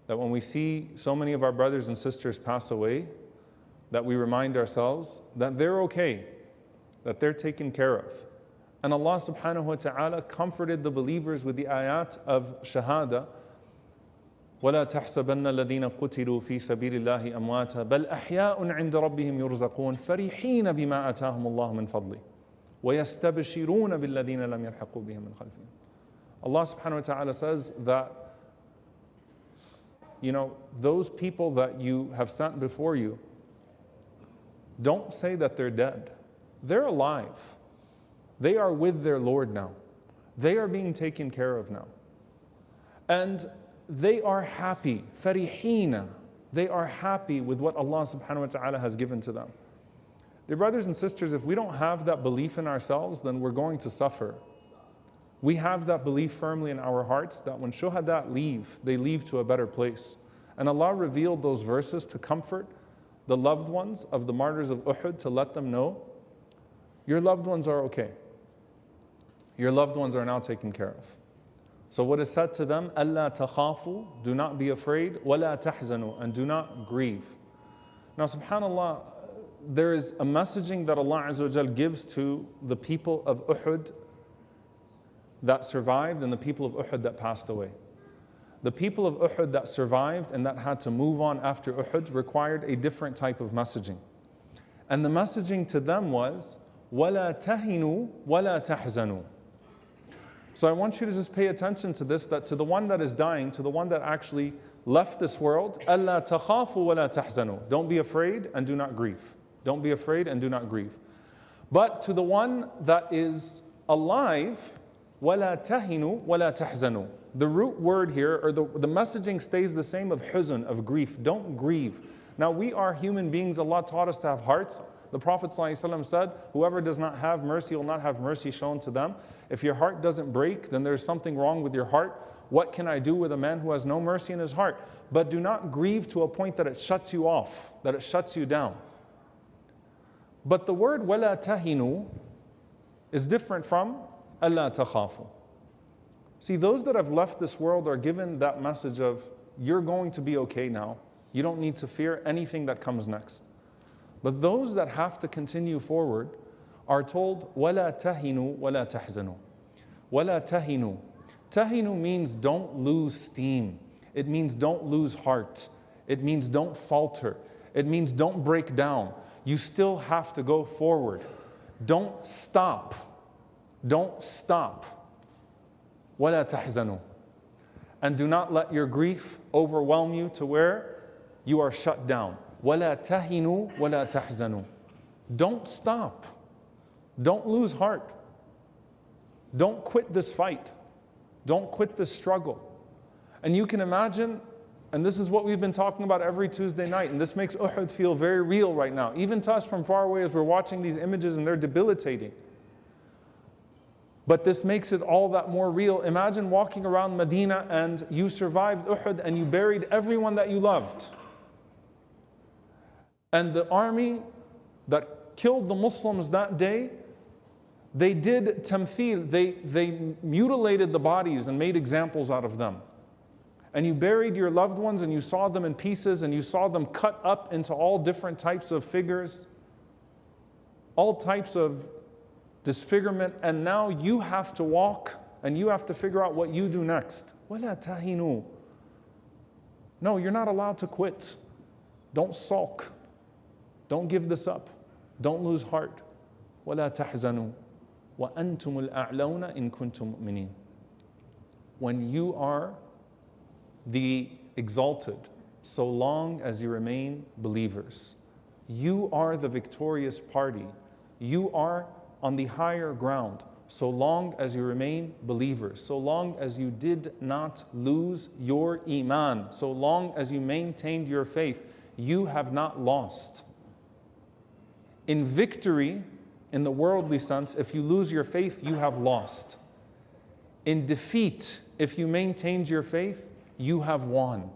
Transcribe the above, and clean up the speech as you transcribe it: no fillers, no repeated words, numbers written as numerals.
that when we see so many of our brothers and sisters pass away, that we remind ourselves that they're okay, that they're taken care of. And Allah subhanahu wa ta'ala comforted the believers with the ayat of shahada. وَلَا تَحْسَبَنَّ الَّذِينَ قُتِلُوا فِي سَبِيلِ اللَّهِ أَمْوَاتًا بَلْ أَحْيَاءٌ عِنْدَ رَبِّهِمْ يُرْزَقُونَ فَرِحِينَ بِمَا آتَاهُمُ اللَّهُ مِنْ فَضْلِهِ وَيَسْتَبْشِرُونَ بِالَّذِينَ لَمْ يَلْحَقُوا بِهِمْ مِنْ خَلْفِهِمْ. Allah subhanahu wa ta'ala says that, those people that you have sent before you, don't say that they're dead. They're alive. They are with their Lord now. They are being taken care of now. And they are happy. Farihina. They are happy with what Allah subhanahu wa ta'ala has given to them. Dear brothers and sisters, if we don't have that belief in ourselves, then we're going to suffer. We have that belief firmly in our hearts that when shuhada leave, they leave to a better place. And Allah revealed those verses to comfort the loved ones of the martyrs of Uhud, to let them know, your loved ones are okay. Your loved ones are now taken care of. So what is said to them, أَلَّا تَخَافُوا, do not be afraid, وَلَا تَحْزَنُوا, and do not grieve. Now subhanAllah, there is a messaging that Allah Azza wa Jal gives to the people of Uhud that survived and the people of Uhud that passed away. The people of Uhud that survived and that had to move on after Uhud required a different type of messaging. And the messaging to them was, وَلَا تَهِنُوا وَلَا تَحْزَنُوا. So I want you to just pay attention to this, that to the one that is dying, to the one that actually left this world, أَلَّا تَخَافُوا وَلَا تَحْزَنُوا. Don't be afraid and do not grieve. Don't be afraid and do not grieve. But to the one that is alive, وَلَا تَهِنُوا وَلَا تَحْزَنُوا. The root word here, or the messaging stays the same of huzn, of grief. Don't grieve. Now we are human beings. Allah taught us to have hearts. The Prophet ﷺ said, whoever does not have mercy will not have mercy shown to them. If your heart doesn't break, then there's something wrong with your heart. What can I do with a man who has no mercy in his heart? But do not grieve to a point that it shuts you off, that it shuts you down. But the word وَلَا تَهِنُوا is different from أَلَّا تَخَافُوا. See, those that have left this world are given that message of, you're going to be okay now. You don't need to fear anything that comes next. But those that have to continue forward are told, وَلَا تَهِنُوا وَلَا تَحْزَنُوا. وَلَا تَهِنُوا. Tahinu means don't lose steam. It means don't lose heart. It means don't falter. It means don't break down. You still have to go forward. Don't stop. Don't stop. وَلَا تَحْزَنُوا. And do not let your grief overwhelm you to where you are shut down. وَلَا تَهِنُوا وَلَا تَحْزَنُوا. Don't stop. Don't lose heart. Don't quit this fight. Don't quit this struggle. And you can imagine, and this is what we've been talking about every Tuesday night, and this makes Uhud feel very real right now, even to us from far away as we're watching these images and they're debilitating. But this makes it all that more real. Imagine walking around Medina and you survived Uhud and you buried everyone that you loved. And the army that killed the Muslims that day, they did tamthil, they mutilated the bodies and made examples out of them. And you buried your loved ones and you saw them in pieces and you saw them cut up into all different types of figures, all types of disfigurement, and now you have to walk and you have to figure out what you do next. وَلَا تَهِنُوا. No, you're not allowed to quit. Don't sulk. Don't give this up. Don't lose heart. وَلَا تَحْزَنُوا وَأَنْتُمُ الْأَعْلَوْنَ إِن كُنْتُم مُؤْمِنِينَ. When you are the exalted, so long as you remain believers. You are the victorious party. You are on the higher ground, so long as you remain believers, so long as you did not lose your iman, so long as you maintained your faith, you have not lost. In victory, in the worldly sense, if you lose your faith, you have lost. In defeat, if you maintained your faith, you have won.